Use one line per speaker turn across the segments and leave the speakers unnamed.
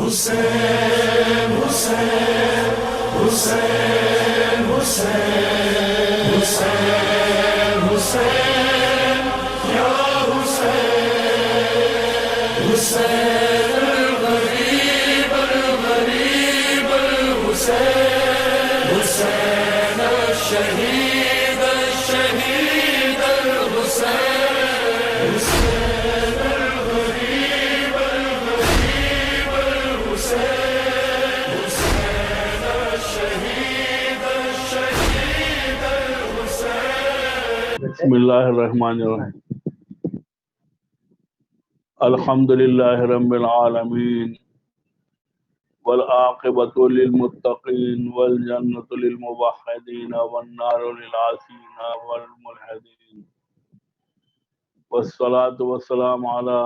حسین حسین حسین حسین حسین حسین یا حسین حسین الغریب الغریب الحسین حسین الشہید الشہید الحسین حسین الغریب الغریب الحسین حسین الشہید الشہید الحسین.
بسم اللہ الرحمن الرحیم. الحمد للہ رب العالمین والعاقبۃ للمتقین والجنۃ للموحدین والنار للعاصین والملحدین والصلاۃ والسلام علی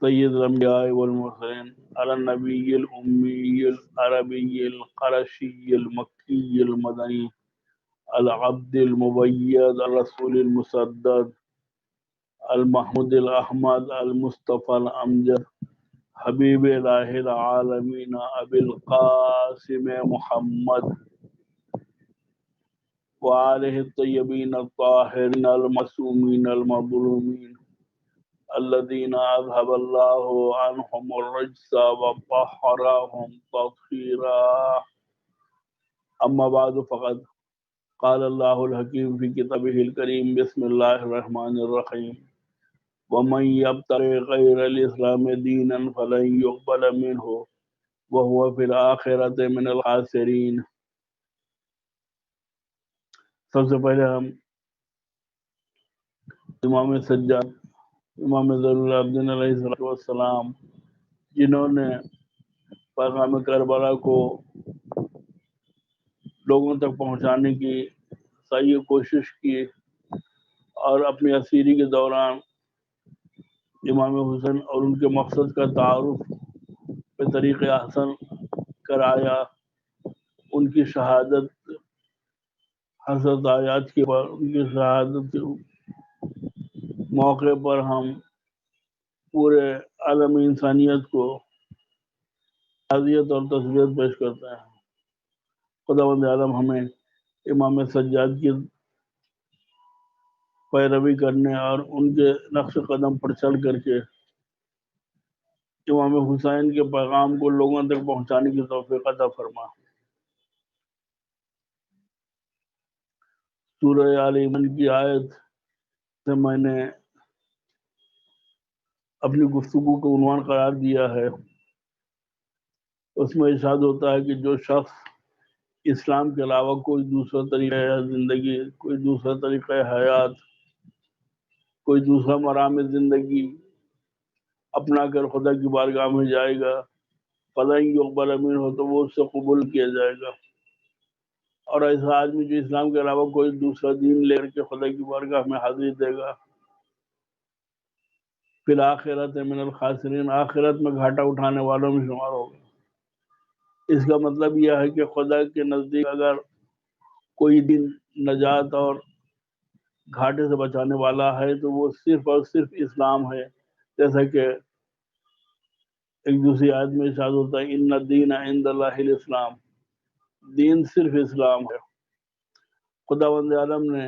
سید الانبیاء والمرسلین علی النبی الامی العربی القرشی المکی المدنی العبد المبید الرسول المسدد المحمود الاحمد المصطفى الامجد حبیب الہ العالمین ابی القاسم محمد وآلہ الطیبین الطاہرین المعصومین المظلومین الذین اذهب اللہ عنہم الرجس وطہرهم تطہیرا. اما بعد فقد قال اللہ الحکیم فی کتابہ الکریم. بسم اللہ الرحمن الرحیم. ومن یبتغی غیر الاسلام دینا فلن یقبل منہ وہو فی الآخرۃ من الخاسرین. سب سے پہلے ہم امام سجاد امام ذی العابدین علیہ السلام جنہوں نے پیغام کربلا کو لوگوں تک پہنچانے کی سعی کوشش کی اور اپنی اسیری کے دوران امام حسین اور ان کے مقصد کا تعارف پہ طریق احسن کرایا. ان کی شہادت حضرت آیات کے پر ان کی شہادت کے موقع پر ہم پورے عالم انسانیت کو تعزیت اور تسلیت پیش کرتے ہیں. خداوند عالم ہمیں امام سجاد کی پیروی کرنے اور ان کے نقش قدم پر چل کر کے امام حسین کے پیغام کو لوگوں تک پہنچانے کی توفیق عطا فرما. سورہ آل عمران کی آیت سے میں نے اپنی گفتگو کو عنوان قرار دیا ہے. اس میں ارشاد ہوتا ہے کہ جو شخص اسلام کے علاوہ کوئی دوسرا طریقہ زندگی، کوئی دوسرا طریقہ حیات، کوئی دوسرا مرام زندگی اپنا کر خدا کی بارگاہ میں جائے گا فلن یقبل منہ ہو تو وہ اس سے قبول کیا جائے گا. اور ایسا آدمی جو اسلام کے علاوہ کوئی دوسرا دین لے کر کے خدا کی بارگاہ میں حاضری دے گا فی الآخرۃ من الخاسرین، آخرت میں گھاٹا اٹھانے والوں میں شمار ہوگا. اس کا مطلب یہ ہے کہ خدا کے نزدیک اگر کوئی دن نجات اور گھاٹے سے بچانے والا ہے تو وہ صرف اور صرف اسلام ہے. جیسا کہ ایک دوسری آیت میں ارشاد ہوتا ہے ان الدین عند اللہ الاسلام، دین صرف اسلام ہے. خداوند عالم نے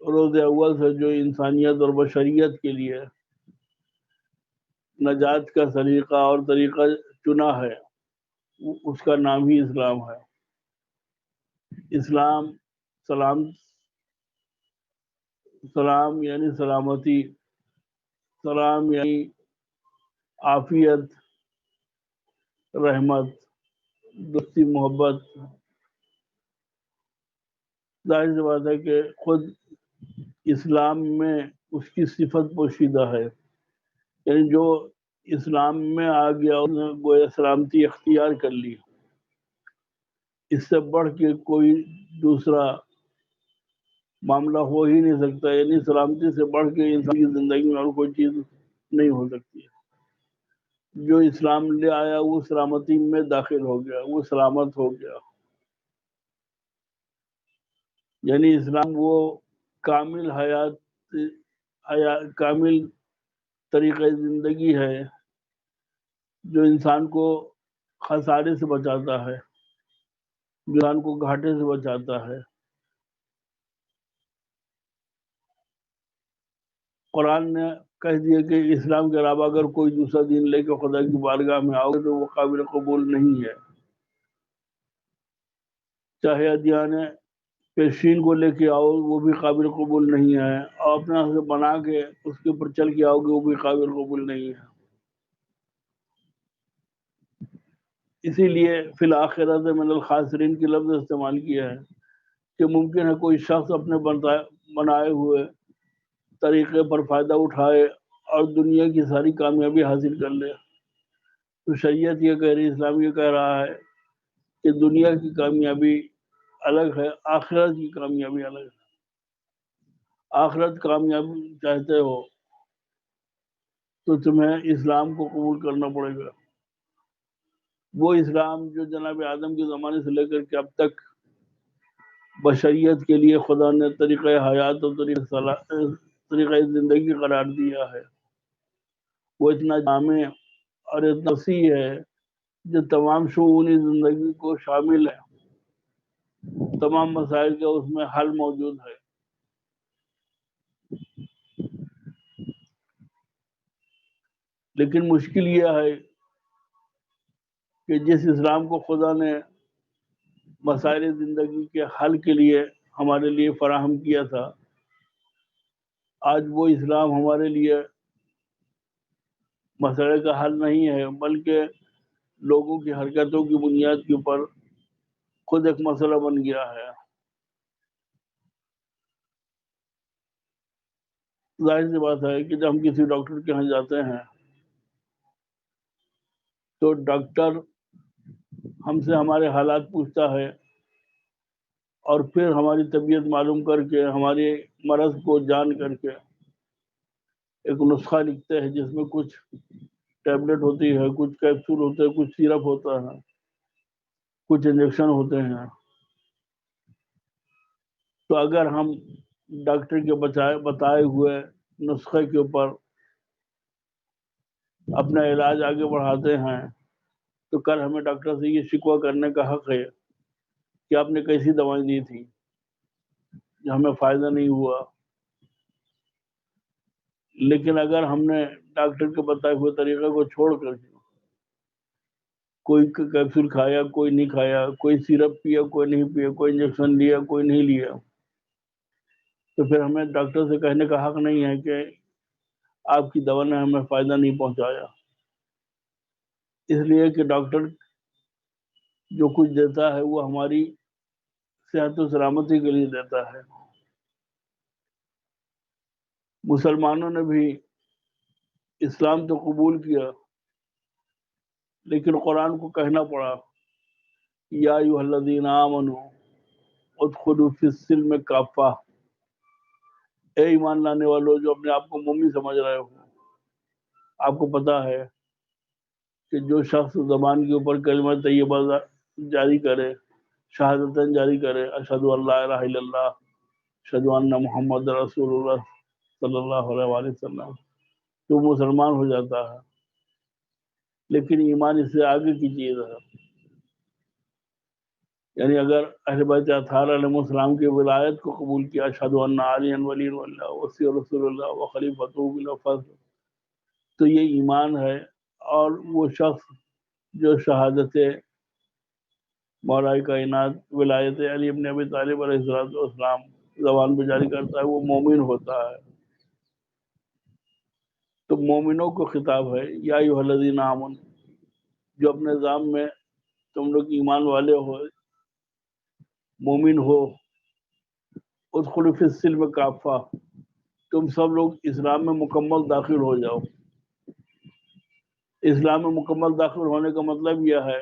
روز اول سے جو انسانیت اور بشریت کے لیے نجات کا طریقہ اور طریقہ چنا ہے اس کا نام ہی اسلام ہے. اسلام سلام یعنی سلامتی، سلام یعنی عافیت، رحمت، دوستی، محبت. ظاہر سی بات ہے کہ خود اسلام میں اس کی صفت پوشیدہ ہے. یعنی جو اسلام میں آ گیا اس نے گویا سلامتی اختیار کر لی. اس سے بڑھ کے کوئی دوسرا معاملہ ہو ہی نہیں سکتا. یعنی سلامتی سے بڑھ کے انسان کی زندگی میں اور کوئی چیز نہیں ہو سکتی ہے. جو اسلام لے آیا وہ سلامتی میں داخل ہو گیا، وہ سلامت ہو گیا. یعنی اسلام وہ کامل حیات کامل طریقہ زندگی ہے جو انسان کو خسارے سے بچاتا ہے، جو انسان کو گھاٹے سے بچاتا ہے۔ قرآن نے کہہ دیا کہ اسلام کے علاوہ اگر کوئی دوسرا دین لے کے خدا کی بارگاہ میں آؤ تو وہ قابل قبول نہیں ہے، چاہے ادیان پیشین کو لے کے آؤ وہ بھی قابل قبول نہیں ہے، اور اپنا سے بنا کے اس کے اوپر چل کے آؤ گے وہ بھی قابل قبول نہیں ہے۔ اسی لیے فی الآخرۃ من الخاسرین کی لفظ استعمال کیا ہے کہ ممکن ہے کوئی شخص اپنے بنائے ہوئے طریقے پر فائدہ اٹھائے اور دنیا کی ساری کامیابی حاصل کر لے، تو شریعت یہ کہہ رہی، اسلام یہ کہہ رہا ہے کہ دنیا کی کامیابی الگ ہے، آخرت کی کامیابی الگ ہے۔ آخرت کامیابی چاہتے ہو تو تمہیں اسلام کو قبول کرنا پڑے گا، وہ اسلام جو جناب آدم کے زمانے سے لے کر کے اب تک بشریت کے لیے خدا نے طریقہ حیات اور طریقہ زندگی قرار دیا ہے، وہ اتنا جامع اور اتنا وسیع ہے جو تمام شعونی زندگی کو شامل ہے، تمام مسائل کا اس میں حل موجود ہے۔ لیکن مشکل یہ ہے کہ جس اسلام کو خدا نے مسائل زندگی کے حل کے لیے ہمارے لیے فراہم کیا تھا، آج وہ اسلام ہمارے لیے مسئلے کا حل نہیں ہے، بلکہ لوگوں کی حرکتوں کی بنیاد کے اوپر خود ایک مسئلہ بن گیا ہے۔ ظاہر سی بات ہے کہ جب ہم کسی ڈاکٹر کے یہاں جاتے ہیں تو ڈاکٹر ہم سے ہمارے حالات پوچھتا ہے اور پھر ہماری طبیعت معلوم کر کے ہمارے مرض کو جان کر کے ایک نسخہ لکھتے ہیں جس میں کچھ ٹیبلٹ ہوتی ہے، کچھ کیپسول ہوتے ہیں، کچھ سیرپ ہوتا ہے، کچھ انجیکشن ہوتے ہیں۔ تو اگر ہم ڈاکٹر کے بتائے ہوئے نسخے کے اوپر اپنا علاج آگے بڑھاتے ہیں تو کل ہمیں ڈاکٹر سے یہ شکوہ کرنے کا حق ہے کہ آپ نے کیسی دوائیں دی تھی جو ہمیں فائدہ نہیں ہوا۔ لیکن اگر ہم نے ڈاکٹر کے بتائے ہوئے طریقے کو چھوڑ کر کوئی کیپسول کھایا، کوئی نہیں کھایا، کوئی سیرپ پیا، کوئی نہیں پیا، کوئی انجیکشن لیا، کوئی نہیں لیا، تو پھر ہمیں ڈاکٹر سے کہنے کا حق نہیں ہے کہ آپ کی دوا نے ہمیں فائدہ نہیں پہنچایا، اس لیے کہ ڈاکٹر جو کچھ دیتا ہے وہ ہماری صحت و سلامتی کے لیے دیتا ہے۔ مسلمانوں نے بھی اسلام تو قبول کیا، لیکن قرآن کو کہنا پڑا یا ایھا الذین آمنوا ادخلوا فی السلم کافہ، اے ایمان لانے والوں جو اپنے آپ کو مومن سمجھ رہے ہو، آپ کو پتا ہے کہ جو شخص زبان کے اوپر کلمہ طیبہ جاری کرے، شہادتاً جاری کرے، اشہد ان لا الہ الا اللہ، اشہد ان محمد رسول اللہ صلی اللہ علیہ وآلہ وسلم، تو مسلمان ہو جاتا ہے۔ لیکن ایمان اس سے آگے کی چیز ہے، یعنی اگر اہل بیت اطہار علیہ السلام کی ولایت کو قبول کیا، اشہد ان علی ولی اللہ وصی رسول اللہ وخلیفۃ بلا فضل، تو یہ ایمان ہے۔ اور وہ شخص جو شہادت مولا کائنات ولایت علی ابن ابی طالب علیہ السلام زبان پہ جاری کرتا ہے وہ مومن ہوتا ہے۔ تو مومنوں کو خطاب ہے یا ایھا الذین آمنوا، جو اپنے ذات میں تم لوگ ایمان والے ہو، مومن ہو، ادخلوا فی السلم کافہ، تم سب لوگ اسلام میں مکمل داخل ہو جاؤ۔ اسلام میں مکمل داخل ہونے کا مطلب یہ ہے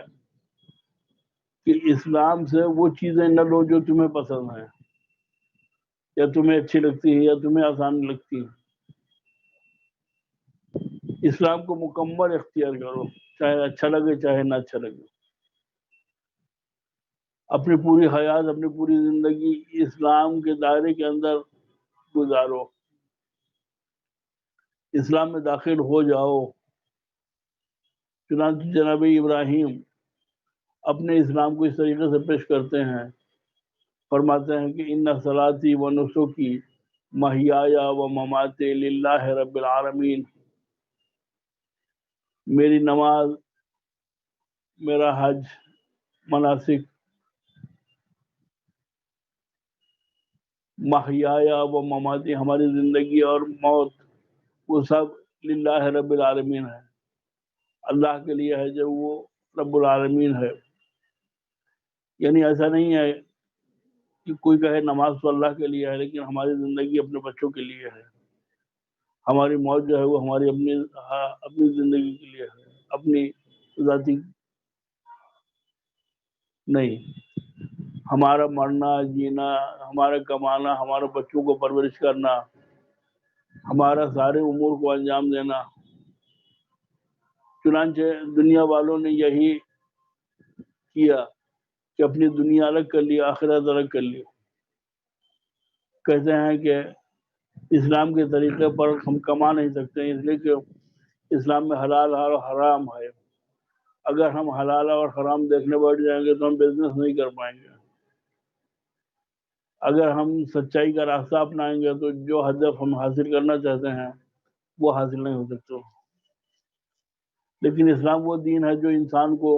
کہ اسلام سے وہ چیزیں نہ لو جو تمہیں پسند ہیں یا تمہیں اچھی لگتی ہے یا تمہیں آسان لگتی ہے۔ اسلام کو مکمل اختیار کرو، چاہے اچھا لگے چاہے نہ اچھا لگے۔ اپنی پوری حیات، اپنی پوری زندگی اسلام کے دائرے کے اندر گزارو، اسلام میں داخل ہو جاؤ، چنانچہ جناب ابراہیم اپنے اسلام کو اس طریقے سے پیش کرتے ہیں، فرماتے ہیں کہ ان صلاتی و نسکی محیایا و مماتی للہ رب العالمین، میری نماز، میرا حج، مناسک، محیایا و مماتی ہماری زندگی اور موت، وہ سب للہ رب العالمین ہے، اللہ کے لیے ہے جو وہ رب العالمین ہے۔ یعنی ایسا نہیں ہے کہ کوئی کہے نماز تو اللہ کے لیے ہے لیکن ہماری زندگی اپنے بچوں کے لیے ہے، ہماری موت جو ہے وہ ہماری اپنی زندگی کے لیے ہے، اپنی ذاتی نہیں۔ ہمارا مرنا، جینا، ہمارا کمانا، ہمارے بچوں کو پرورش کرنا، ہمارا سارے امور کو انجام دینا، چنانچہ دنیا والوں نے یہی کیا کہ اپنی دنیا الگ کر لی، آخرت الگ کر لی۔ کہتے ہیں کہ اسلام کے طریقے پر ہم کما نہیں سکتے، اس لیے کہ اسلام میں حلال اور حرام ہے، اگر ہم حلال اور حرام دیکھنے بیٹھ جائیں گے تو ہم بزنس نہیں کر پائیں گے، اگر ہم سچائی کا راستہ اپنائیں گے تو جو ہدف ہم حاصل کرنا چاہتے ہیں وہ حاصل نہیں ہو سکتے۔ لیکن اسلام وہ دین ہے جو انسان کو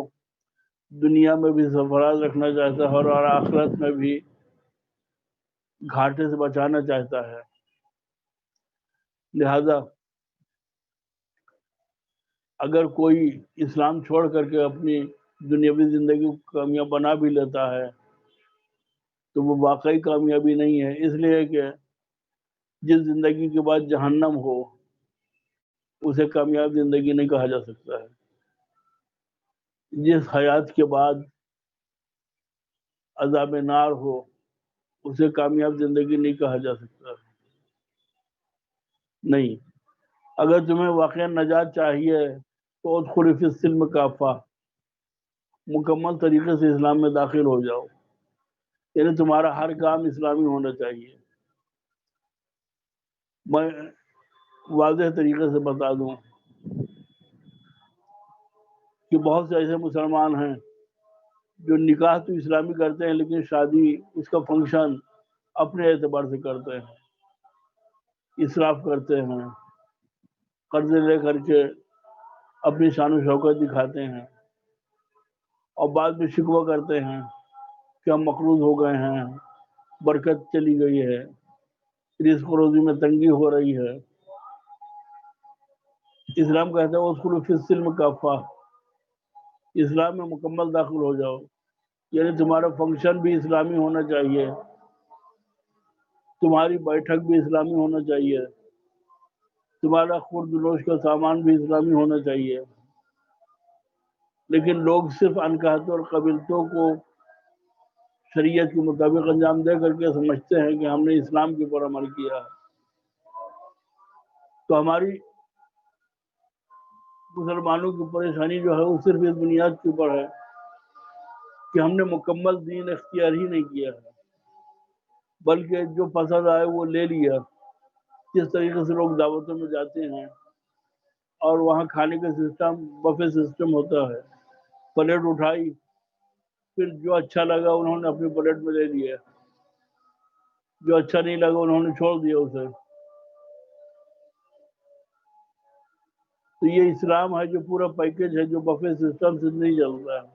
دنیا میں بھی سرفراز رکھنا چاہتا ہے اور آخرت میں بھی گھاٹے سے بچانا چاہتا ہے۔ لہذا اگر کوئی اسلام چھوڑ کر کے اپنی دنیاوی زندگی کو کامیاب بنا بھی لیتا ہے تو وہ واقعی کامیابی نہیں ہے، اس لیے کہ جس زندگی کے بعد جہنم ہو اسے کامیاب زندگی نہیں کہا جا سکتا ہے، جس حیات کے بعد عذاب نار ہو اسے کامیاب زندگی نہیں کہا جا سکتا ہے۔ نہیں، اگر تمہیں واقعا نجات چاہیے تو ادخل فی السلم کافہ، مکمل طریقے سے اسلام میں داخل ہو جاؤ، یعنی تمہارا ہر کام اسلامی ہونا چاہیے۔ میں واضح طریقے سے بتا دوں کہ بہت سے ایسے مسلمان ہیں جو نکاح تو اسلامی کرتے ہیں لیکن شادی، اس کا فنکشن اپنے اعتبار سے کرتے ہیں، اسراف کرتے ہیں، قرضے لے کر کے اپنی شان و شوکت دکھاتے ہیں، اور بعد میں شکوہ کرتے ہیں کہ ہم مقروض ہو گئے ہیں، برکت چلی گئی ہے، رزق و روزی میں تنگی ہو رہی ہے۔ اسلام کہتا ہے ادخلوا فی السلم کافہ، اسلام میں مکمل داخل ہو جاؤ، یعنی تمہارا فنکشن بھی اسلامی ہونا چاہیے، تمہاری بیٹھک بھی اسلامی ہونا چاہیے، تمہارا خورد و نوش کا سامان بھی اسلامی ہونا چاہیے۔ لیکن لوگ صرف انکہتوں اور قبیلتوں کو شریعت کے مطابق انجام دے کر کے سمجھتے ہیں کہ ہم نے اسلام کے اوپر عمل کیا، تو ہماری مسلمانوں کی پریشانی جو ہے وہ صرف اس بنیاد کے اوپر ہے کہ ہم نے مکمل دین اختیار ہی نہیں کیا ہے، بلکہ جو پسند آئے وہ لے لیا۔ جس طریقے سے لوگ دعوتوں میں جاتے ہیں اور وہاں کھانے کا سسٹم بفے سسٹم ہوتا ہے، پلیٹ اٹھائی، پھر جو اچھا لگا انہوں نے اپنی پلیٹ میں لے لیا، جو اچھا نہیں لگا انہوں نے چھوڑ دیا اسے۔ تو یہ اسلام ہے جو پورا پیکج ہے، جو بفے سسٹم سے نہیں چلتا ہے۔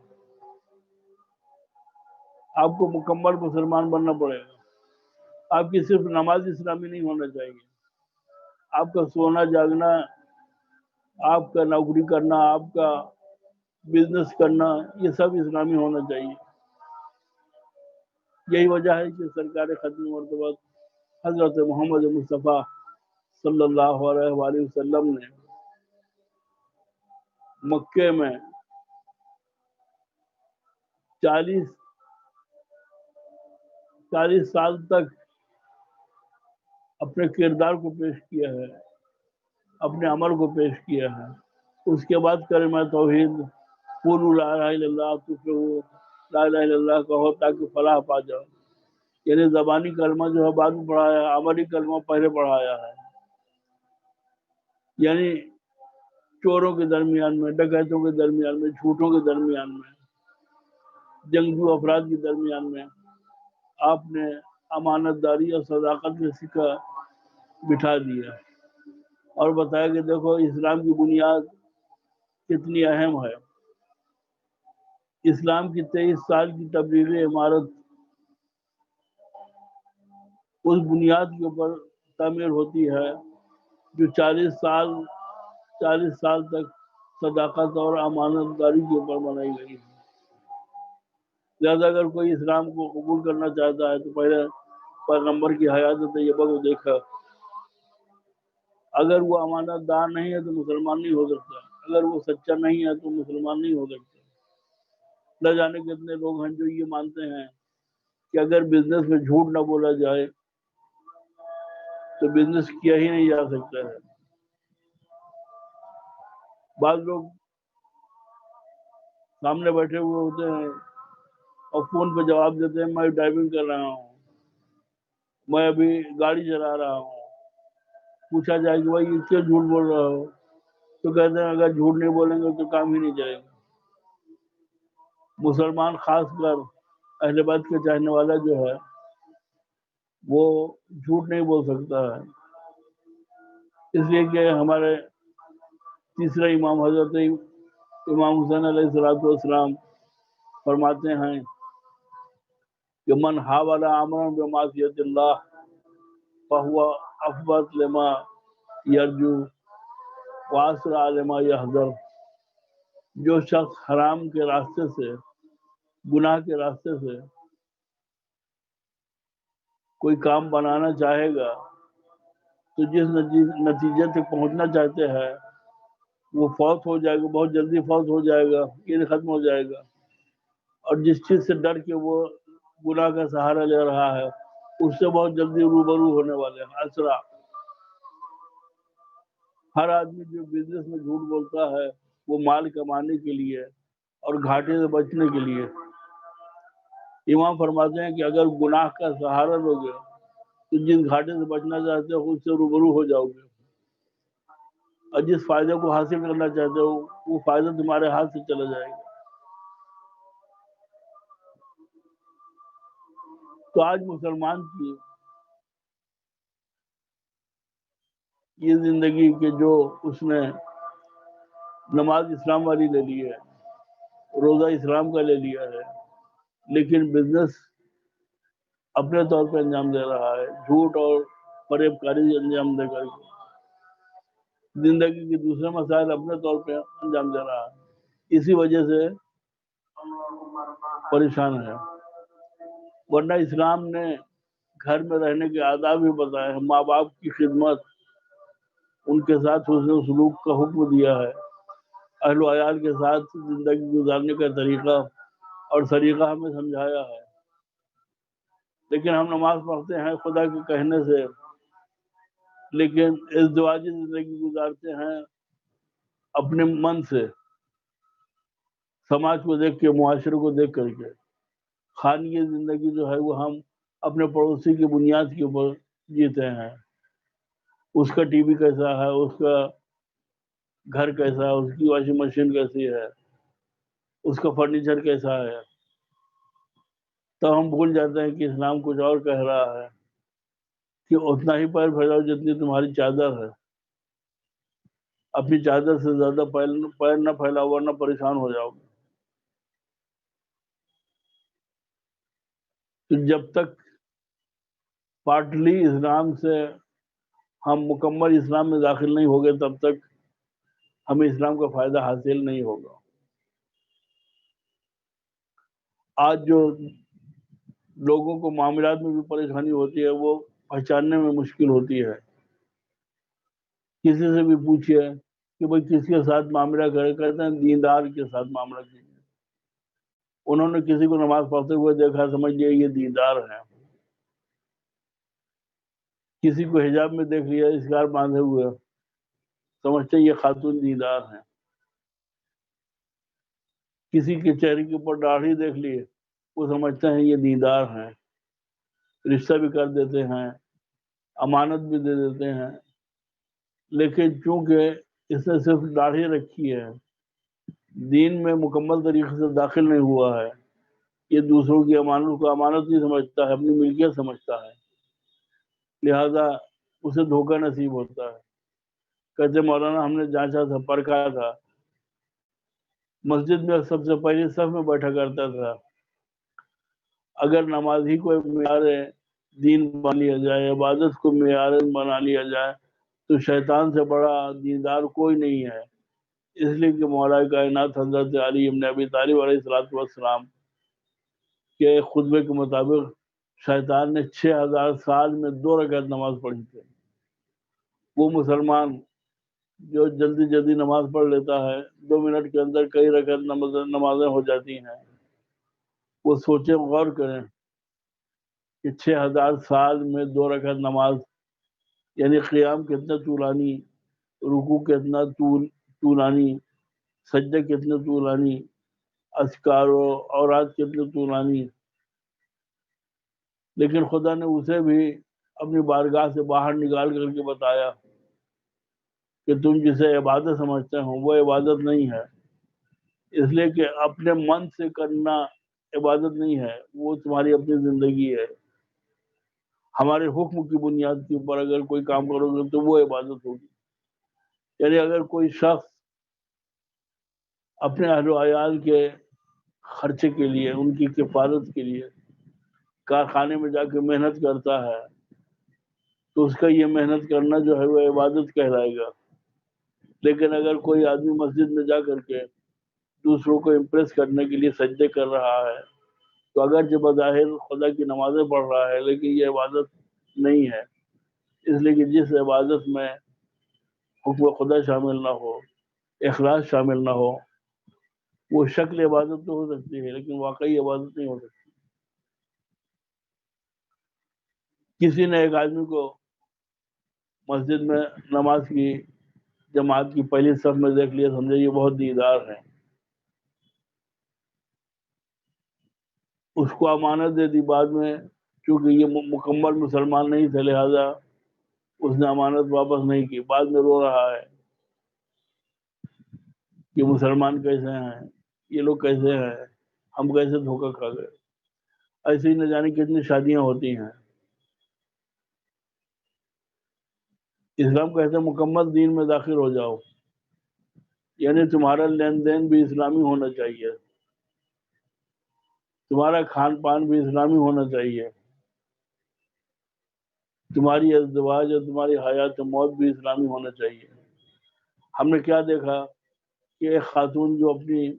آپ کو مکمل مسلمان بننا پڑے گا، آپ کی صرف نماز اسلامی نہیں ہونا چاہیے، آپ کا سونا جاگنا، آپ کا نوکری کرنا، آپ کا بزنس کرنا، یہ سب اسلامی ہونا چاہیے۔ یہی وجہ ہے کہ سرکار ختم مرتبہ حضرت محمد مصطفیٰ صلی اللہ علیہ وآلہ وسلم نے مکے میں 40 سال تک اپنے کردار کو پیش کیا ہے، اپنے عمل کو پیش کیا ہے۔ اس کے بعد کلمہ توحید، قولوا لا الہ الا اللہ تفلحوا، لا الہ الا اللہ کہو تاکہ فلاح پا جاؤ، یعنی زبانی کلمہ جو ہے بعد میں پڑھایا، عملی کلمہ پہلے پڑھایا ہے۔ یعنی چوروں کے درمیان میں، ڈکیتوں کے درمیان میں، جھوٹوں کے درمیان میں، جنگجو افراد کے درمیان میں آپ نے امانت داری اور صداقت کا سکہ بٹھا دیا اور بتایا کہ دیکھو اسلام کی بنیاد کتنی اہم ہے۔ اسلام کی 23 سال کی تبلیغی عمارت اس بنیاد کے اوپر تعمیر ہوتی ہے جو 40 سال تک صداقت اور امانت داری کے اوپر بنائی گئی ہے۔ لہذا اگر کوئی اسلام کو قبول کرنا چاہتا ہے تو پہلے پیغمبر کی حیات طیبہ کو دیکھا۔ اگر وہ امانت دار نہیں ہے تو مسلمان نہیں ہو سکتا، اگر وہ سچا نہیں ہے تو مسلمان نہیں ہو سکتا۔ نہ جانے کتنے لوگ ہیں جو یہ مانتے ہیں کہ اگر بزنس میں جھوٹ نہ بولا جائے تو بزنس کیا ہی نہیں جا سکتا ہے۔ بعض لوگ سامنے بیٹھے ہوئے ہوتے ہیں اور فون پہ جواب دیتے ہیں میں ڈرائیونگ کر رہا ہوں، میں ابھی گاڑی چلا رہا ہوں۔ پوچھا جائے کہ بھائی یہ کیوں جھوٹ بول رہا ہو تو کہتے ہیں اگر جھوٹ نہیں بولیں گے تو کام ہی نہیں چلے گا۔ مسلمان خاص کر اہل بیت کے چاہنے والا جو ہے وہ جھوٹ نہیں بول سکتا ہے، اس لیے کہ ہمارے تیسرا امام حضرت امام حسین علیہ السلام فرماتے ہیں کہ من حاول امرا بمعصیت اللہ فهو افضل لما یرجو واسرع لما یحذر۔ جو شخص حرام کے راستے سے، گناہ کے راستے سے کوئی کام بنانا چاہے گا تو جس نتیجے تک پہنچنا چاہتے ہیں وہ فوت ہو جائے گا، بہت جلدی فوت ہو جائے گا، یہ ختم ہو جائے گا۔ اور جس چیز سے ڈر کے وہ گناہ کا سہارا لے رہا ہے اس سے بہت جلدی روبرو ہونے والے ہیں۔ اسرع، ہر آدمی جو بزنس میں جھوٹ بولتا ہے وہ مال کمانے کے لیے اور گھاٹے سے بچنے کے لیے۔ امام فرماتے ہیں کہ اگر گناہ کا سہارا لوگے تو جس گھاٹے سے بچنا چاہتے ہو اس سے روبرو ہو جاؤ گے، اور جس فائدے کو حاصل کرنا چاہتے ہو وہ فائدہ تمہارے ہاتھ سے چلا جائے گا۔ تو آج مسلمان کی یہ زندگی کہ جو اس نے نماز اسلام والی لے لی ہے، روزہ اسلام کا لے لیا ہے، لیکن بزنس اپنے طور پہ انجام دے رہا ہے، جھوٹ اور فریب کاری انجام دے کر کے زندگی کے دوسرے مسائل اپنے طور پہ انجام دے رہا ہے، اسی وجہ سے پریشان ہے۔ ورنہ اسلام نے گھر میں رہنے کے آداب بھی بتائے ہیں، ماں باپ کی خدمت، ان کے ساتھ حسن سلوک کا حکم دیا ہے، اہل و عیال کے ساتھ زندگی گزارنے کا طریقہ اور سلیقہ ہمیں سمجھایا ہے۔ لیکن ہم نماز پڑھتے ہیں خدا کے کہنے سے، لیکن ازدواجی زندگی گزارتے ہیں اپنے من سے، سماج کو دیکھ کے، معاشرے کو دیکھ کر کے۔ خانگی زندگی جو ہے وہ ہم اپنے پڑوسی کی بنیاد کے اوپر جیتے ہیں، اس کا ٹی وی کیسا ہے، اس کا گھر کیسا ہے، اس کی واشنگ مشین کیسی ہے، اس کا فرنیچر کیسا ہے، تو ہم بھول جاتے ہیں کہ اسلام کچھ اور کہہ رہا ہے کہ اتنا ہی پیر پھیلاؤ جتنی تمہاری چادر ہے، اپنی چادر سے زیادہ پیر نہ پھیلاؤ ورنہ پریشان ہو جاؤ گے۔ تو جب تک پارٹلی اسلام سے ہم مکمل اسلام میں داخل نہیں ہوگے تب تک ہمیں اسلام کا فائدہ حاصل نہیں ہوگا۔ آج جو لوگوں کو معاملات میں بھی پریشانی ہوتی ہے وہ پہچاننے میں مشکل ہوتی ہے۔ کسی سے بھی پوچھئے کہ بھئی کس کے ساتھ معاملہ کرے، کہتے ہیں دیندار کے ساتھ معاملہ کیجیے۔ انہوں نے کسی کو نماز پڑھتے ہوئے دیکھا، سمجھ لیا یہ دیندار ہے۔ کسی کو حجاب میں دیکھ لیا، اسکار باندھے ہوئے، سمجھتے یہ خاتون دیندار ہیں۔ کسی کے چہرے کے اوپر داڑھی دیکھ لی، وہ سمجھتے ہیں یہ دیندار ہیں، رشتہ بھی کر دیتے ہیں، امانت بھی دے دیتے ہیں۔ لیکن چونکہ اس نے صرف داڑھی رکھی ہے، دین میں مکمل طریقے سے داخل نہیں ہوا ہے، یہ دوسروں کی امانت کو امانت نہیں سمجھتا ہے، اپنی ملکیت سمجھتا ہے، لہذا اسے دھوکہ نصیب ہوتا ہے۔ کہتے مولانا ہم نے جانچا تھا، پرکھا تھا، مسجد میں سب سے پہلے صف میں بیٹھا کرتا تھا، اگر نماز ہی کو معیار دین بنا لیا جائے، عبادت کو معیار بنا لیا جائے، تو شیطان سے بڑا دیندار کوئی نہیں ہے۔ اس لیے کہ مولا کائنات حضرت علی بن ابی طالب علیہ السلام کے خطبے کے مطابق شیطان نے 6000 سال میں 2 رکعت نماز پڑھی تھی۔ وہ مسلمان جو جلدی جلدی نماز پڑھ لیتا ہے، 2 منٹ کے اندر کئی رکعت نمازیں ہو جاتی ہیں، وہ سوچیں غور کریں کہ 6000 سال میں 2 رکعت نماز، یعنی قیام کتنا طولانی، رکوع کتنا طولانی، سجدے کتنے طولانی، اذکار و اوراد کتنے طولانی، لیکن خدا نے اسے بھی اپنی بارگاہ سے باہر نکال کر کے بتایا کہ تم جسے عبادت سمجھتے ہو وہ عبادت نہیں ہے، اس لیے کہ اپنے من سے کرنا عبادت نہیں ہے، وہ تمہاری اپنی زندگی ہے۔ ہمارے حکم کی بنیاد کے اوپر اگر کوئی کام کرو گے تو وہ عبادت ہوگی۔ یعنی اگر کوئی شخص اپنے اہل و عیال کے خرچے کے لیے، ان کی کفالت کے لیے کارخانے میں جا کے محنت کرتا ہے تو اس کا یہ محنت کرنا جو ہے وہ عبادت کہلائے گا۔ لیکن اگر کوئی آدمی مسجد میں جا کر کے دوسروں کو امپریس کرنے کے لیے سجدے کر رہا ہے تو اگرچہ بظاہر خدا کی نمازیں پڑھ رہا ہے، لیکن یہ عبادت نہیں ہے، اس لیے کہ جس عبادت میں حکم خدا شامل نہ ہو، اخلاص شامل نہ ہو، وہ شکل عبادت تو ہو سکتی ہے لیکن واقعی عبادت نہیں ہو سکتی۔ کسی نے ایک آدمی کو مسجد میں نماز کی جماعت کی پہلی صف میں دیکھ لیا، سمجھے یہ بہت دیندار ہے، اس کو امانت دے دی، بعد میں چونکہ یہ مکمل مسلمان نہیں تھے لہذا اس نے امانت واپس نہیں کی، بعد میں رو رہا ہے کہ مسلمان کیسے ہیں، یہ لوگ کیسے ہیں، ہم کیسے دھوکہ کھا گئے۔ ایسے ہی نہ جانے کتنی شادیاں ہوتی ہیں۔ اسلام کہتے ہیں مکمل دین میں داخل ہو جاؤ، یعنی تمہارا لین دین بھی اسلامی ہونا چاہیے، تمہارا کھان پان بھی اسلامی ہونا چاہیے، تمہاری ازدواج اور تمہاری حیات موت بھی اسلامی ہونا چاہیے۔ ہم نے کیا دیکھا کہ ایک خاتون جو اپنی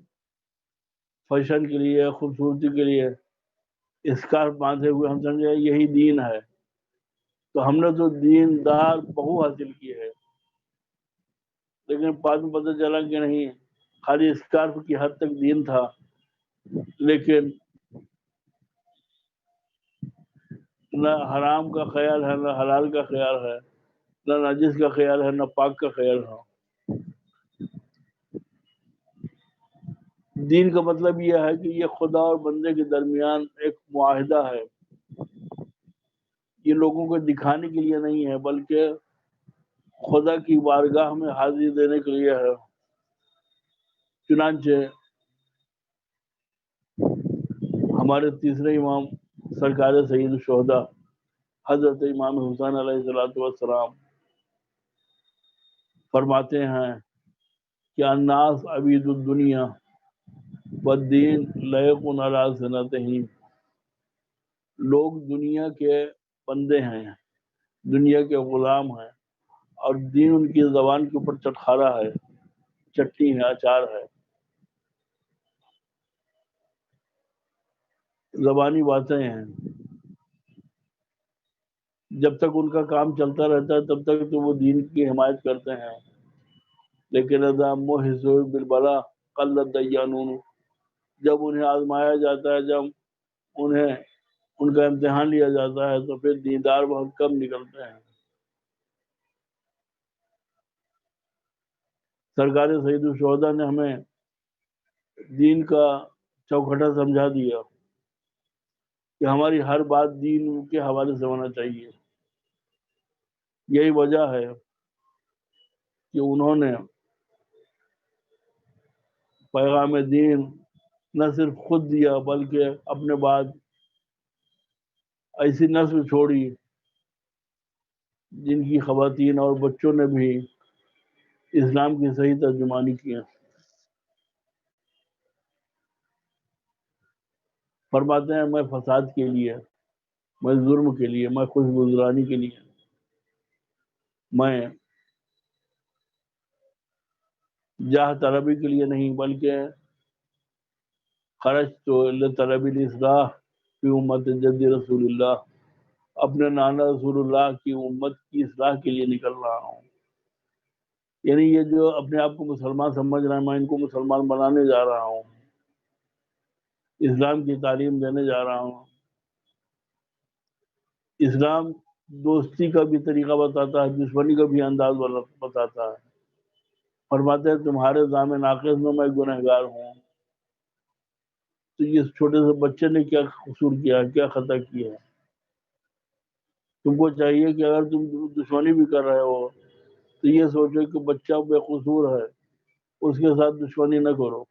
فیشن کے لیے، خوبصورتی کے لیے اسکارف باندھے ہوئے، ہم سمجھے یہی دین ہے، تو ہم نے تو دیندار بہو حاصل کی ہے، لیکن بعد میں پتہ چلا کہ نہیں، خالی اسکارف کی حد تک دین تھا، لیکن نہ حرام کا خیال ہے، نہ حلال کا خیال ہے، نہ نجس کا خیال ہے، نہ پاک کا خیال ہے۔ دین کا مطلب یہ ہے کہ یہ خدا اور بندے کے درمیان ایک معاہدہ ہے، یہ لوگوں کو دکھانے کے لیے نہیں ہے بلکہ خدا کی بارگاہ میں حاضری دینے کے لیے ہے۔ چنانچہ ہمارے تیسرے امام سرکار سید الشہداء حضرت امام حسین علیہ السلام فرماتے ہیں کہ الناس عبید الدنیا والدین لیق علی سنتہم، لوگ دنیا کے بندے ہیں، دنیا کے غلام ہیں، اور دین ان کی زبان کے اوپر چٹخارا ہے، چٹنی ہے، اچار ہے، زبانی باتیں ہیں۔ جب تک ان کا کام چلتا رہتا ہے تب تک تو وہ دین کی حمایت کرتے ہیں، لیکن اذا محضوا بالبلا قل الدیانون، جب انہیں آزمایا جاتا ہے، جب انہیں ان کا امتحان لیا جاتا ہے تو پھر دیندار بہت کم نکلتے ہیں۔ سرکار سید الشہداء نے ہمیں دین کا چوکھٹا سمجھا دیا کہ ہماری ہر بات دین کے حوالے سے ہونا چاہیے۔ یہی وجہ ہے کہ انہوں نے پیغام دین نہ صرف خود دیا بلکہ اپنے بعد ایسی نسل چھوڑی جن کی خواتین اور بچوں نے بھی اسلام کی صحیح ترجمانی کیا۔ فرماتے ہیں میں فساد کے لیے، میں ظلم کے لیے، میں خوش گزرانی کے لیے، میں جاہ طلبی کے لیے نہیں بلکہ خرجت لطلب الاصلاح فی امت جد رسول اللہ، اپنے نانا رسول اللہ کی امت کی اصلاح کے لیے نکل رہا ہوں۔ یعنی یہ جو اپنے آپ کو مسلمان سمجھ رہا ہے، میں ان کو مسلمان بنانے جا رہا ہوں، اسلام کی تعلیم دینے جا رہا ہوں۔ اسلام دوستی کا بھی طریقہ بتاتا ہے، دشمنی کا بھی انداز بتاتا ہے۔ فرماتے ہیں تمہارے ضامن ناقص میں گنہگار ہوں، تو اس چھوٹے سے بچے نے کیا قصور کیا، کیا خطا کیا ہے؟ تم کو چاہیے کہ اگر تم دشمنی بھی کر رہے ہو تو یہ سوچو کہ بچہ بے قصور ہے، اس کے ساتھ دشمنی نہ کرو،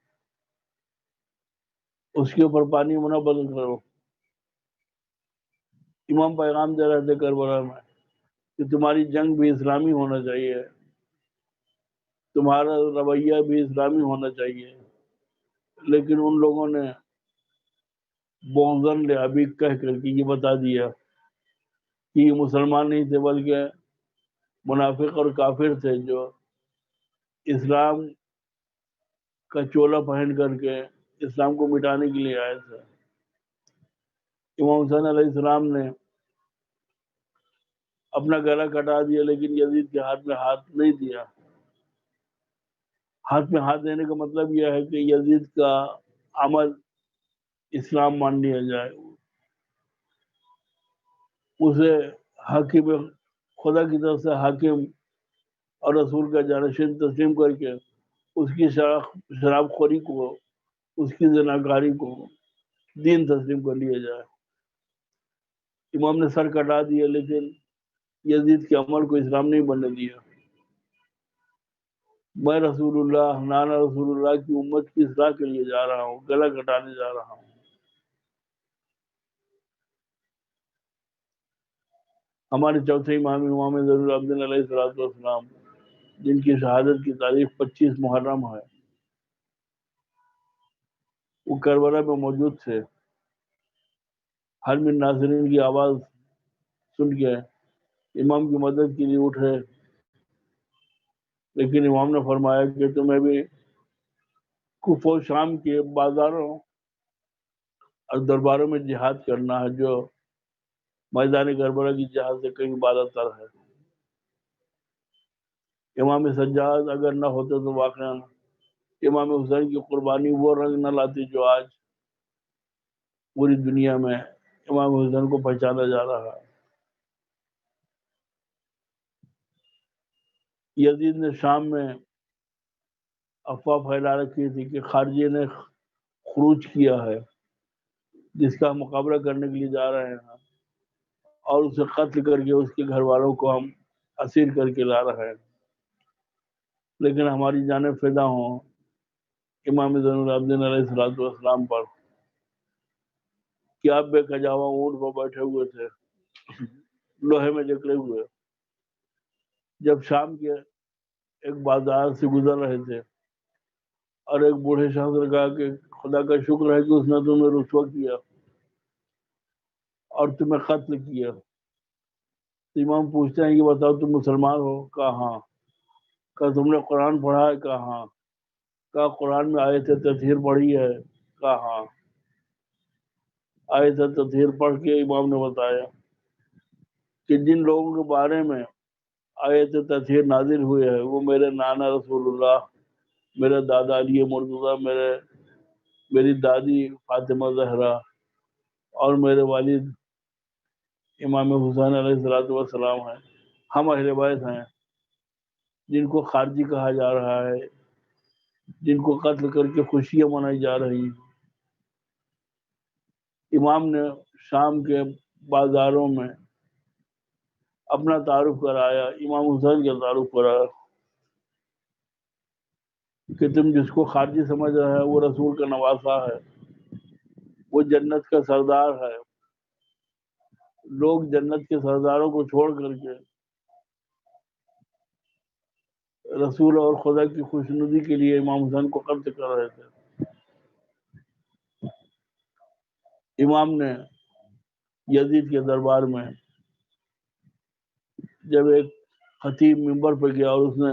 اس کے اوپر پانی نہ بدل کرو۔ امام پیغام دے رہے تھے کربلا میں کہ تمہاری جنگ بھی اسلامی ہونا چاہیے، تمہارا رویہ بھی اسلامی ہونا چاہیے، لیکن ان لوگوں نے بغضاً لابی کہہ کر کے یہ بتا دیا کہ یہ مسلمان نہیں تھے بلکہ منافق اور کافر تھے جو اسلام کا چولا پہن کر کے اسلام کو مٹانے کے لیے آئے تھے۔ امام حسین علیہ السلام نے اپنا گلا کٹا دیا لیکن یزید کے ہاتھ میں ہاتھ نہیں دیا۔ ہاتھ میں ہاتھ دینے کا مطلب یہ ہے کہ یزید کا عمل اسلام مان لیا جائے، اسے حاکم خدا کی طرف سے حاکم اور رسول کا جانشین تسلیم کر کے اس کی شراب خوری کو، اس کی زناکاری کو دین تسلیم کر لیا جائے۔ امام نے سر کٹا دیا لیکن یزید کے عمل کو اسلام نہیں بننے دیا۔ میں رسول اللہ، نانا رسول اللہ کی امت کی اصلاح کے لیے جا رہا ہوں، گلا کٹانے جا رہا ہوں۔ ہمارے چوتھے امام زین العابدین علیہ السلام جن کی شہادت کی تاریخ 25 محرم ہے، وہ کربلا میں موجود تھے۔ ہر من ناظرین کی آواز سن کے امام کی مدد کے لیے اٹھے، لیکن امام نے فرمایا کہ تمہیں بھی کوفہ و شام کے بازاروں اور درباروں میں جہاد کرنا ہے جو میدان کربلا کی جہاد سے کہیں بالہ تر ہے۔ امام سجاد اگر نہ ہوتے تو واقعا امام حسین کی قربانی وہ رنگ نہ لاتی جو آج پوری دنیا میں امام حسین کو پہچانا جا رہا ہے۔ یزید نے شام میں افواہ پھیلا رکھی تھی کہ خارجی نے خروج کیا ہے جس کا ہم مقابلہ کرنے کے لیے جا رہے ہیں، اور اسے قتل کر کے اس کے گھر والوں کو ہم اسیر کر کے لا رہے ہیں، لیکن ہماری جانیں فدا ہوں امام زین العابدین علیہ السلام پر کہ آپ بے کجاوا اونٹ پر بیٹھے ہوئے تھے، لوہے میں جکڑے ہوئے، جب شام کے ایک بازار سے گزر رہے تھے اور ایک بوڑھے شخص نے کہا کہ خدا کا شکر ہے کہ اس نے تمہیں رسوا کیا اور تمہیں قتل کیا۔ تو امام پوچھتے ہیں کہ بتاؤ تم مسلمان ہو؟ کہا ہاں۔ کہا تم نے قرآن پڑھا ہے؟ کہا ہاں۔ کہا قرآن میں آیت تطہیر پڑھی ہے؟ کہا ہاں۔ آیت تطہیر پڑھ کے امام نے بتایا کہ جن لوگوں کے بارے میں آیت تطہیر نازل ہوئے ہے وہ میرے نانا رسول اللہ، میرے دادا علی مرتضیٰ، میری دادی فاطمہ زہرا اور میرے والد امام حسین علیہ السلام ہیں۔ ہم اہل بیت ہیں جن کو خارجی کہا جا رہا ہے، جن کو قتل کر کے خوشیاں منائی جا رہی ہیں۔ امام نے شام کے بازاروں میں اپنا تعارف کرایا، امام حسین کا تعارف کرایا۔ کہ تم جس کو خارجی سمجھ رہے ہیں وہ رسول کا نواسا ہے، وہ جنت کا سردار ہے۔ لوگ جنت کے سرداروں کو چھوڑ کر کے رسول اور خدا کی خوشنودی کے لیے امام حسین کو قتل کر رہے تھے۔ امام نے یزید کے دربار میں جب ایک خطیب منبر پہ گیا اور اس نے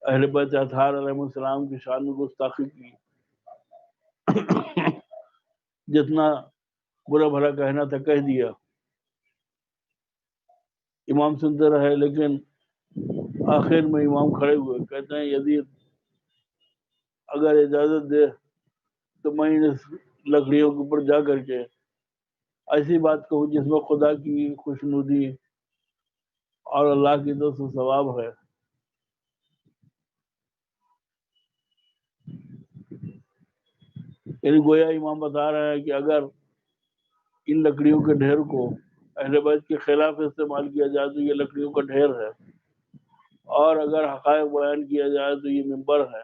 اہل بیت اطہار علیہ السلام کی شان میں گستاخی کی، جتنا برا بھلا کہنا تھا کہہ دیا۔ امام سنتے رہے، لیکن آخر میں امام کھڑے ہوئے، کہتے ہیں یزید اگر اجازت دے تو میں ان لکڑیوں کے اوپر جا کر کے ایسی بات کہوں جس میں خدا کی خوشنودی اور اللہ کی طرف سے ثواب ہے۔ یعنی گویا امام بتا رہا ہے کہ اگر ان لکڑیوں کے ڈھیر کو اہل بیت کے خلاف استعمال کیا جائے تو یہ لکڑیوں کا ڈھیر ہے، اور اگر حقائق بیان کیا جائے تو یہ منبر ہے۔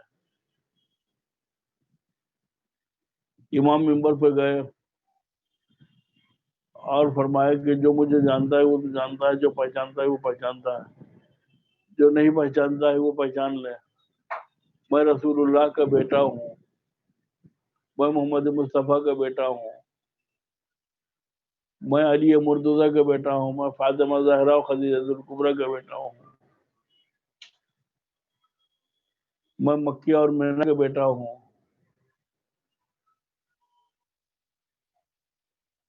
امام منبر پہ گئے اور فرمایا کہ جو مجھے جانتا ہے وہ تو جانتا ہے، جو پہچانتا ہے وہ پہچانتا ہے، جو نہیں پہچانتا ہے وہ پہچان لے۔ میں رسول اللہ کا بیٹا ہوں، میں محمد مصطفیٰ کا بیٹا ہوں، میں علی مرتضیٰ کا بیٹا ہوں، میں فاطمہ زہرا و خدیجہ الکبریٰ کا بیٹا ہوں، میں مکہ اور مدینہ کا بیٹا ہوں۔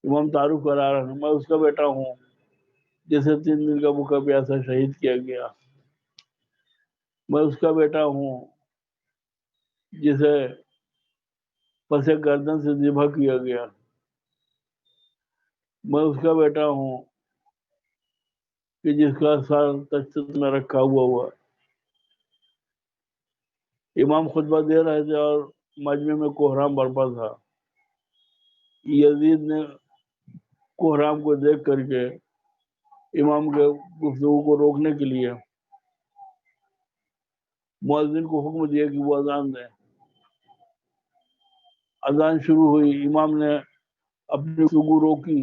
امام تعارف کرا رہا ہوں، میں اس کا بیٹا ہوں جسے 3 دن کا بھوکا پیاسا شہید کیا گیا، میں اس کا بیٹا ہوں جسے پس گردن سے ذبح کیا گیا، میں اس کا بیٹا ہوں کہ جس کا سر تشدد میں رکھا ہوا۔ امام خطبہ دے رہے تھے اور مجمع میں کوہرام برپا تھا۔ یزید نے کوہرام کو دیکھ کر کے امام کے گفتگو کو روکنے کے لیے مؤذن کو حکم دیا کہ وہ اذان دیں۔ اذان شروع ہوئی، امام نے اپنی گفتگو روکی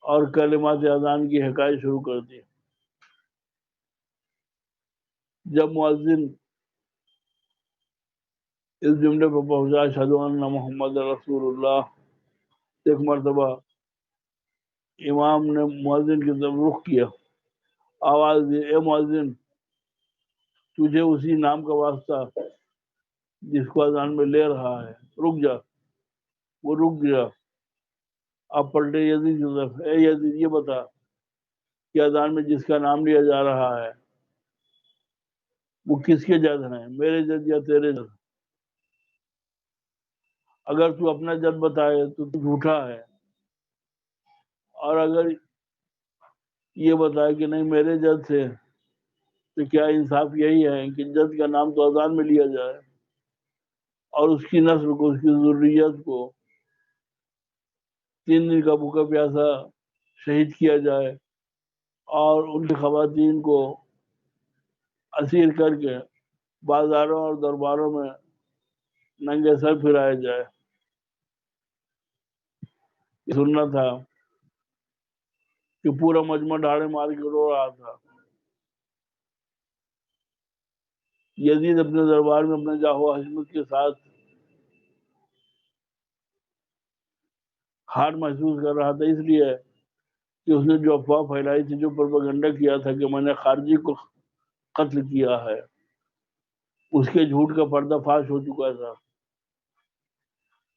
اور کلمات اذان کی حکایت شروع کر دی۔ جب مؤذن اس جملے پر پہنچا اشہد ان محمد رسول اللہ، ایک مرتبہ امام نے مؤذن کی طرف رخ کیا، آواز دی اے مؤذن تجھے اسی نام کا واسطہ جس کو اذان میں لے رہا ہے، رک جا۔ وہ رک گیا۔ آپ پلٹے یزید کی طرف، اے یزید یہ بتا کہ اذان میں جس کا نام لیا جا رہا ہے وہ کس کے جد ہیں، میرے جد یا تیرے جد؟ اگر تو اپنا جد بتائے تو جھوٹا ہے، اور اگر یہ بتائے کہ نہیں میرے جد سے، تو کیا انصاف یہی ہے کہ جد کا نام تو اذان میں لیا جائے اور اس کی نسل کو، اس کی ذریت کو 3 دن کا بھوکا پیاسا شہید کیا جائے اور ان کی خواتین کو اسیر کر کے بازاروں اور درباروں میں ننگے سر پھرایا جائے۔ یہ سننا تھا کہ پورا مجمع ڈاڑے مار کے رو رہا تھا۔ یزید اپنے دربار میں اپنے جاہ و حشمت کے ساتھ ہار محسوس کر رہا تھا، اس لیے کہ اس نے جو افواہ پھیلائی تھی، جو پروپیگنڈا کیا تھا کہ میں نے خارجی کو قتل کیا ہے، اس کے جھوٹ کا پردہ فاش ہو چکا تھا۔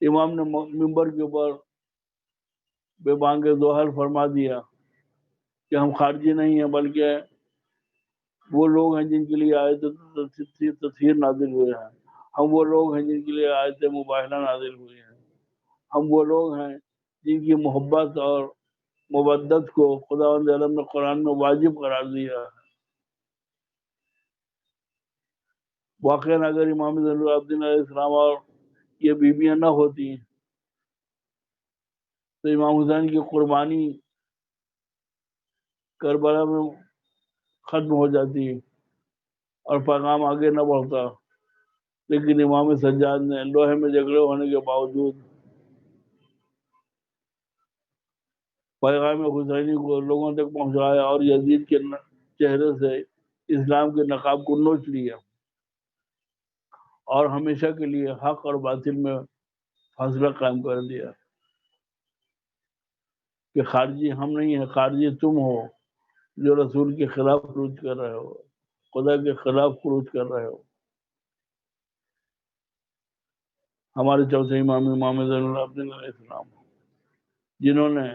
امام نے منبر کے اوپر بے بانگ ظہر فرما دیا کہ ہم خارجی نہیں ہیں بلکہ وہ لوگ ہیں جن کے لیے آیت تطہیر نازل ہوئے ہیں، ہم وہ لوگ ہیں جن کے لیے آیت مباہلہ نازل ہوئی ہیں، ہم وہ لوگ ہیں جن کی محبت اور مودت کو خداوند عالم نے قرآن میں واجب قرار دیا ہے۔ واقعاً اگر امام زین العابدین علیہ السلام اور یہ بیویاں نہ ہوتی تو امام حسین کی قربانی کربلا میں ختم ہو جاتی اور پیغام آگے نہ بڑھتا۔ لیکن امام سجاد نے لوہے میں جگڑے ہونے کے باوجود پیغام حسینی کو لوگوں تک پہنچایا اور یزید کے چہرے سے اسلام کے نقاب کو نوچ لیا اور ہمیشہ کے لیے حق اور باطل میں فاصلہ قائم کر دیا کہ خارجی ہم نہیں ہیں، خارجی تم ہو جو رسول کے خلاف خروج کر رہے ہو، خدا کے خلاف خروج کر رہے ہو۔ ہمارے چوتھے امام زین العابدین علیہ السلام، جنہوں نے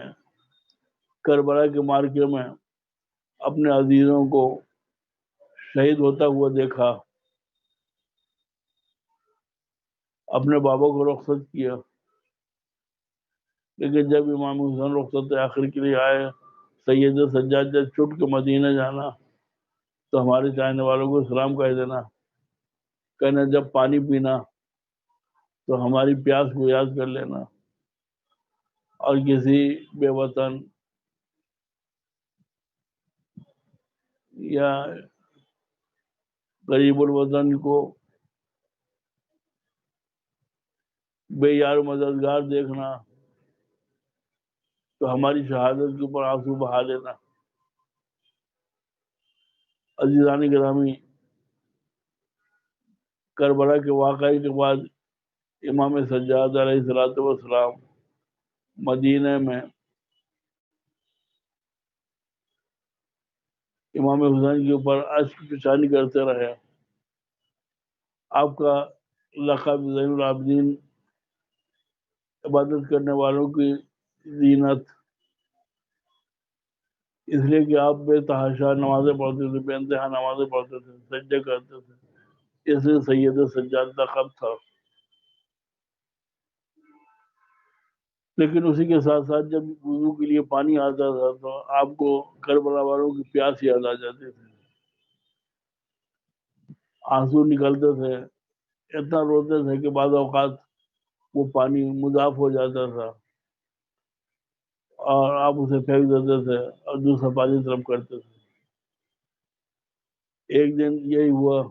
کربلا کے معرکے میں اپنے عزیزوں کو شہید ہوتا ہوا دیکھا، اپنے بابا کو رخصت کیا، لیکن جب امام حسین رخصت آخر کے لیے آئے، سید سجاد جب چھٹ کے مدینہ جانا تو ہمارے چاہنے والوں کو سلام کہہ دینا، کہنا جب پانی پینا تو ہماری پیاس کو یاد کر لینا، اور کسی بے وطن یا غریب الوطن کو بے یار مددگار دیکھنا تو ہماری شہادت کے اوپر آنسو بہا دینا۔ عزیزان گرامی، کربلا کے واقعے کے بعد امام سجاد علیہ الصلوۃ والسلام مدینہ میں امام حسین کے اوپر اشک فشانی کرتے رہے۔ آپ کا لقب زین العابدین، عبادت کرنے والوں کی زینت، اس لیے کہ آپ بے تحاشا نمازیں پڑھتے تھے، بے انتہا نمازیں پڑھتے تھے، سجدے کرتے تھے، اس لیے سید سجاد لقب تھا۔ لیکن اسی کے ساتھ ساتھ جب وضو کے لیے پانی آتا تھا تو آپ کو کربلا والوں کی پیاس یاد آ جاتی تھی، آنسو نکلتے تھے، اتنا روتے تھے کہ بعض اوقات وہ پانی مضاف ہو جاتا تھا اور آپ اسے پھینک دیتے تھے اور دوسرا پانی طلب کرتے تھے۔ ایک دن یہی ہوا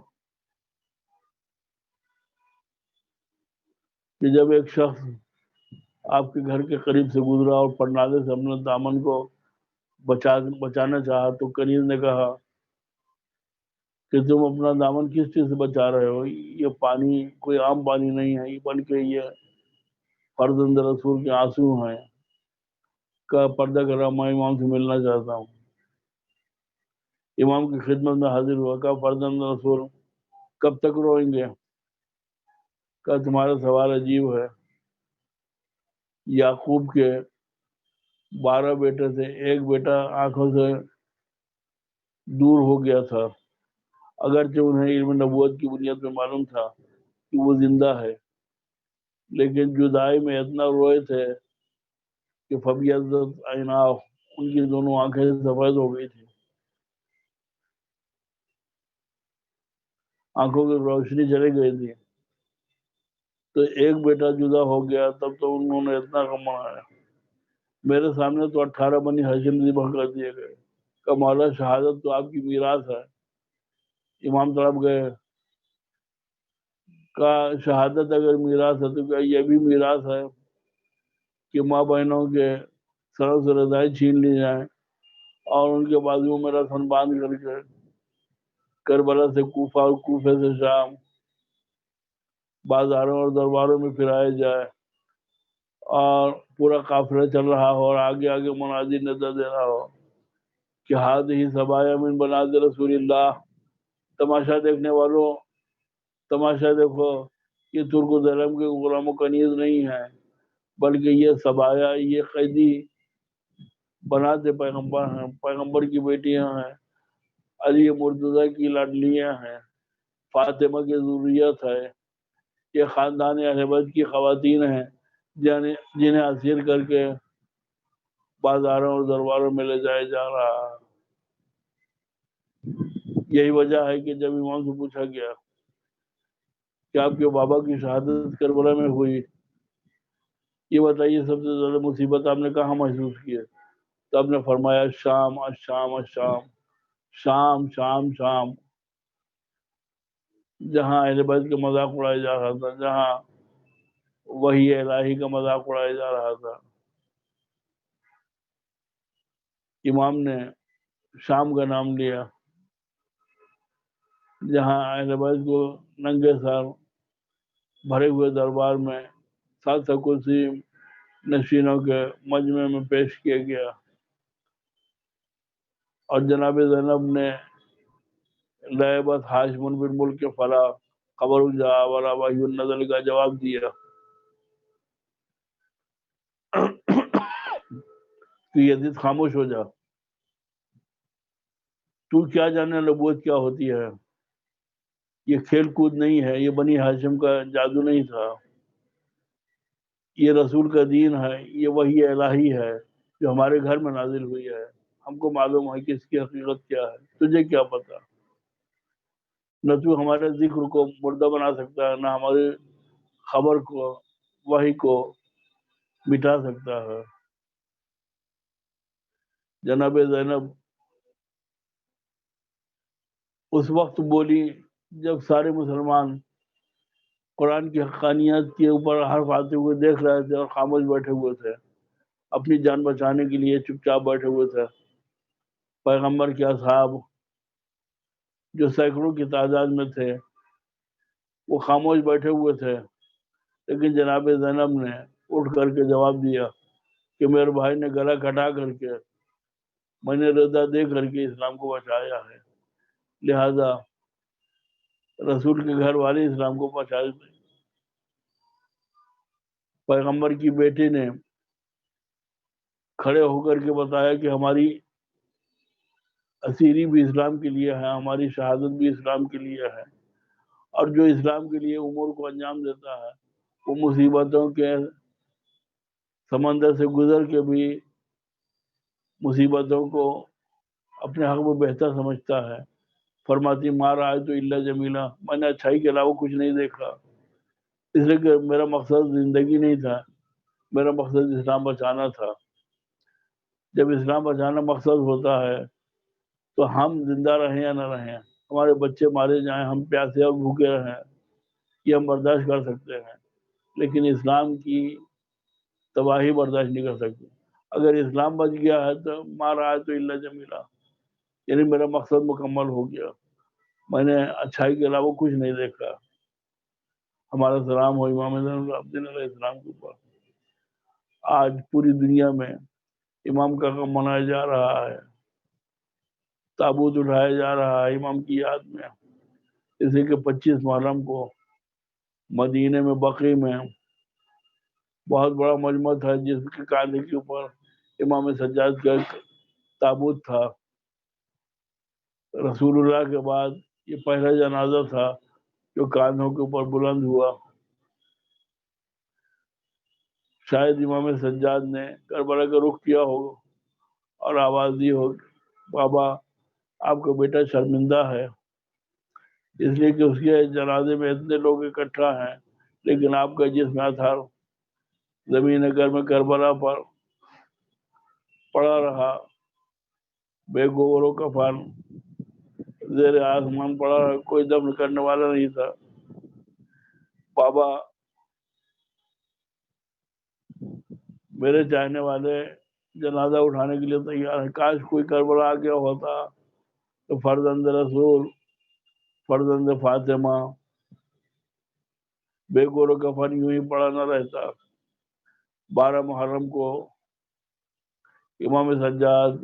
کہ جب ایک شخص آپ کے گھر کے قریب سے گزرا اور پرنالے سے اپنے دامن کو بچانا چاہا تو کنیز نے کہا کہ تم اپنا دامن کس چیز سے بچا رہے ہو؟ یہ پانی کوئی عام پانی نہیں ہے، یہ بلکہ یہ فرزند رسول کے آنسو ہیں۔ کا پردہ کرا، میں امام سے ملنا چاہتا ہوں۔ امام کی خدمت میں حاضر ہوا، کہا فرزند رسول کب تک روئیں گے؟ کہا تمہارا سوال عجیب ہے، یعقوب کے 12 بیٹے سے ایک بیٹا آنکھوں سے دور ہو گیا تھا، اگرچہ انہیں علم نبوت کی بنیاد پہ معلوم تھا کہ وہ زندہ ہے، لیکن جدائی میں اتنا روئے تھے کہ فبیضت عیناہ، ان کی دونوں آنکھیں سفید ہو گئی تھی، آنکھوں کی روشنی چلی گئی تھی۔ تو ایک بیٹا جدا ہو گیا، تب تو انہوں نے اتنا غم منایا، میرے سامنے تو 18 بنی ہاشم ذبح کر دیے گئے۔ کہ مولا شہادت تو آپ کی میراث ہے۔ امام طرف گئے، کا شہادت اگر میراث ہے تو کیا یہ بھی میراث ہے کہ ماں بہنوں کے سروں سے رضائی چھین لی جائیں اور ان کے بازو میں رسن باندھ کر کے کربلا سے کوفہ اور کوفے سے شام بازاروں اور درباروں میں پھرائے جائے اور پورا قافلہ چل رہا ہو اور آگے آگے منادی نظر دے رہا ہو کہ ہی سبایا من بناد رسول اللہ، تماشا دیکھنے والوں تماشا دیکھو، یہ ترک و دلم کے غلام و کنیز نہیں ہے، بلکہ یہ سبایا، یہ قیدی بنات پیغمبر ہیں، پیغمبر کی بیٹیاں ہیں، علی مرتضیٰ کی لاڈلیاں ہیں، فاطمہ کی ذریت ہے، یہ خاندان اہل بیت کی خواتین ہیں جنہیں اسیر کر کے بازاروں اور درباروں میں لے جایا جا رہا ہے۔ یہی وجہ ہے کہ جب امام سے پوچھا گیا کہ آپ کے بابا کی شہادت کربلا میں ہوئی، یہ بتائیے سب سے زیادہ مصیبت آپ نے کہاں محسوس کی ہے؟ تو آپ نے فرمایا شام، الشام، الشام، شام شام شام۔ جہاں اہل بیت کا مذاق اڑایا جا رہا تھا، جہاں وحی الہی کا مذاق اڑایا جا رہا تھا، امام نے شام کا نام لیا، جہاں اہل بیت کو ننگے سر بھرے ہوئے دربار میں 700 کرسی نشینوں کے مجمع میں پیش کیا گیا، اور جناب زینب نے لعبت ہاشم بن ملک کے فلا خبر جا ولا وحی النزل کا جواب دیا کہ یزید خاموش ہو جا، تو کیا جانے نبوت کیا ہوتی ہے، یہ کھیل کود نہیں ہے، یہ بنی ہاشم کا جادو نہیں تھا، یہ رسول کا دین ہے، یہ وحی الہی ہے جو ہمارے گھر میں نازل ہوئی ہے، ہم کو معلوم ہے کہ اس کی حقیقت کیا ہے، تجھے کیا پتا؟ نہ تو ہمارے ذکر کو مردہ بنا سکتا ہے، نہ ہماری خبر کو وحی کو مٹا سکتا ہے۔ جناب زینب اس وقت بولی جب سارے مسلمان قرآن کی حقانیت کے اوپر حرف آتے ہوئے دیکھ رہے تھے اور خاموش بیٹھے ہوئے تھے، اپنی جان بچانے کے لیے چپ چاپ بیٹھے ہوئے تھے۔ پیغمبر کے اصحاب جو سینکڑوں کی تعداد میں تھے وہ خاموش بیٹھے ہوئے تھے، لیکن جناب زینب نے اٹھ کر کے جواب دیا کہ میرے بھائی نے گلا کٹا کر کے، میں نے رضا دے کر کے اسلام کو بچایا ہے، لہذا رسول کے گھر والے اسلام کو بچا دیں۔ پیغمبر کی بیٹی نے کھڑے ہو کر کے بتایا کہ ہماری اسیری بھی اسلام کے لیے ہے، ہماری شہادت بھی اسلام کے لیے ہے، اور جو اسلام کے لیے امور کو انجام دیتا ہے وہ مصیبتوں کے سمندر سے گزر کے بھی مصیبتوں کو اپنے حق میں بہتر سمجھتا ہے۔ فرماتی مار آئے تو اللہ جمیلہ، میں نے اچھائی کے علاوہ کچھ نہیں دیکھا، اس لیے کہ میرا مقصد زندگی نہیں تھا، میرا مقصد اسلام بچانا تھا۔ جب اسلام بچانا مقصد ہوتا ہے تو ہم زندہ رہیں یا نہ رہیں، ہمارے بچے مارے جائیں، ہم پیاسے اور بھوکے رہیں، یہ ہم برداشت کر سکتے ہیں، لیکن اسلام کی تباہی برداشت نہیں کر سکتے۔ اگر اسلام بچ گیا ہے تو مار آئے تو اللہ جمیلہ، یعنی میرا مقصد مکمل ہو گیا، میں نے اچھائی کے علاوہ کچھ نہیں دیکھا۔ ہمارا سلام ہو امام زین العابدین علیہ السلام کے اوپر۔ آج پوری دنیا میں امام کا غم منایا جا رہا ہے، تابوت اٹھایا جا رہا ہے امام کی یاد میں، اسی کہ 25 محرم کو مدینے میں بقیع میں بہت بڑا مجمع تھا، جس کے کاندھے کے اوپر امام سجاد کا تابوت تھا۔ رسول اللہ کے بعد یہ پہلا جنازہ تھا جو کاندھوں کے اوپر بلند ہوا۔ شاید امام سجاد نے کربلا کا رخ کیا ہو اور آواز دی ہو، بابا آپ کا بیٹا شرمندہ ہے، اس لیے کہ اس کے جنازے میں اتنے لوگ اکٹھا ہیں، لیکن آپ کا جسم اثر زمین گھر میں کربلا پر پڑا رہا، بے گور و کفن زیر آسمان پڑا رہا، کوئی دفن کرنے والا نہیں تھا۔ بابا میرے چاہنے والے جنازہ اٹھانے کے لیے تیار ہے، کاش کوئی کربلا آ گیا ہوتا تو فرزند رسول، فرزند فاطمہ بے گور و کفن یوں ہی پڑا نہ رہتا۔ 12 محرم کو امام سجاد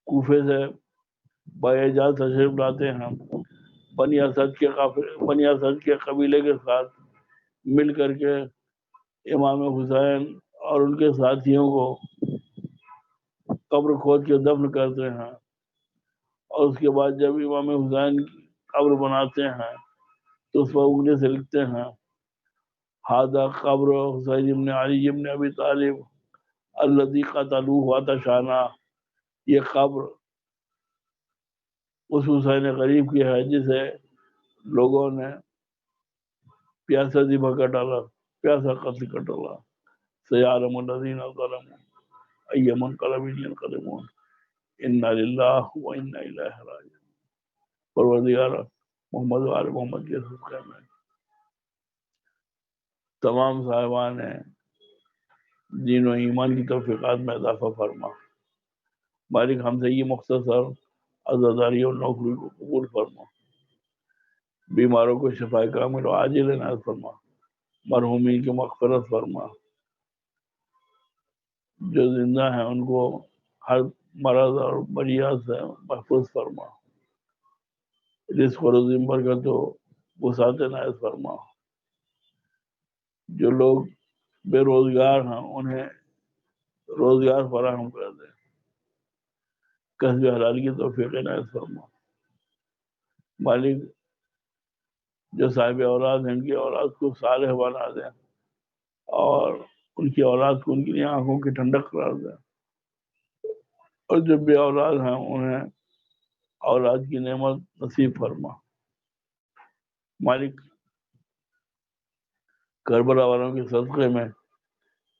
کوفے سے باعجاز تشریف لاتے ہیں، بنی اسد کے قبیلے کے ساتھ مل کر کے امام حسین اور ان کے ساتھیوں کو قبر کھود کے دفن کرتے ہیں، اور اس کے بعد جب امام حسین کی قبر بناتے ہیں تو اس پر انگلی سے لکھتے ہیں ھذا قبر حسین ابن علی ابن ابی طالب الذی قتلوہ عطشانا، یہ قبر اس حسین غریب کی ہے جسے لوگوں نے پیاسا ذبح کر ڈالا، پیاسا قتل کر ڈالا۔ سیعلم الذین ظلموا ای منقلب ینقلبون انا للہ و انا الیہ راجعون۔ پروردگارا محمد و آل محمد کے صدقے میں تمام صاحبان دین و ایمان کی توفیقات میں اضافہ فرما۔ مالک ہم سے یہ مختصر عزاداری اور نوکری کو قبول فرما، بیماروں کو شفا کامل و عاجل عنایت فرما، مرحومین کی مغفرت فرما، جو زندہ ہیں ان کو ہر مرض اور بلیات سے محفوظ فرما، رزق و روزی میں برکت و وسعت عنایت فرما، جو لوگ بے روزگار ہیں انہیں روزگار فراہم کر دے، کسب حلال کی توفیق عنایت فرما۔ مالک جو صاحب اولاد ہیں ان کی اولاد کو صالح بنا دیں اور ان کی اولاد کو ان کی آنکھوں کی ٹھنڈک قرار دیں، اور جو بے اولاد ہیں انہیں اولاد کی نعمت نصیب فرما۔ مالک کربلا والوں کے صدقے میں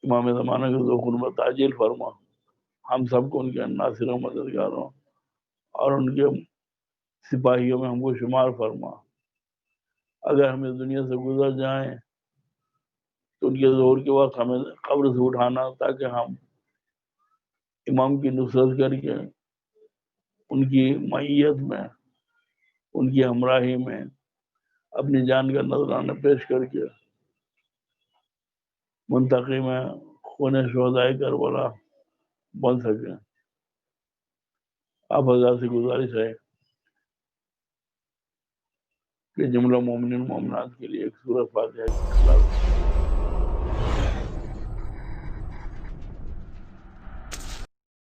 امام زمانہ کے ذوق میں تعجیل فرما، ہم سب کو ان کے ناصروں مددگاروں اور ان کے سپاہیوں میں ہم کو شمار فرما۔ اگر ہم اس دنیا سے گزر جائیں تو ان کے ظہور کے وقت ہمیں قبر سے اٹھانا، تاکہ ہم امام کی نصرت کر کے ان کی معیت میں، ان کی ہمراہی میں اپنی جان کا نذرانہ پیش کر کے منتقی میں خون شہدائے کربلا بن سکیں۔ آپ حضرات سے گزارش ہے کہ جملہ مومنین مومنات کے لیے ایک سورہ فاتحہ کی تلاوت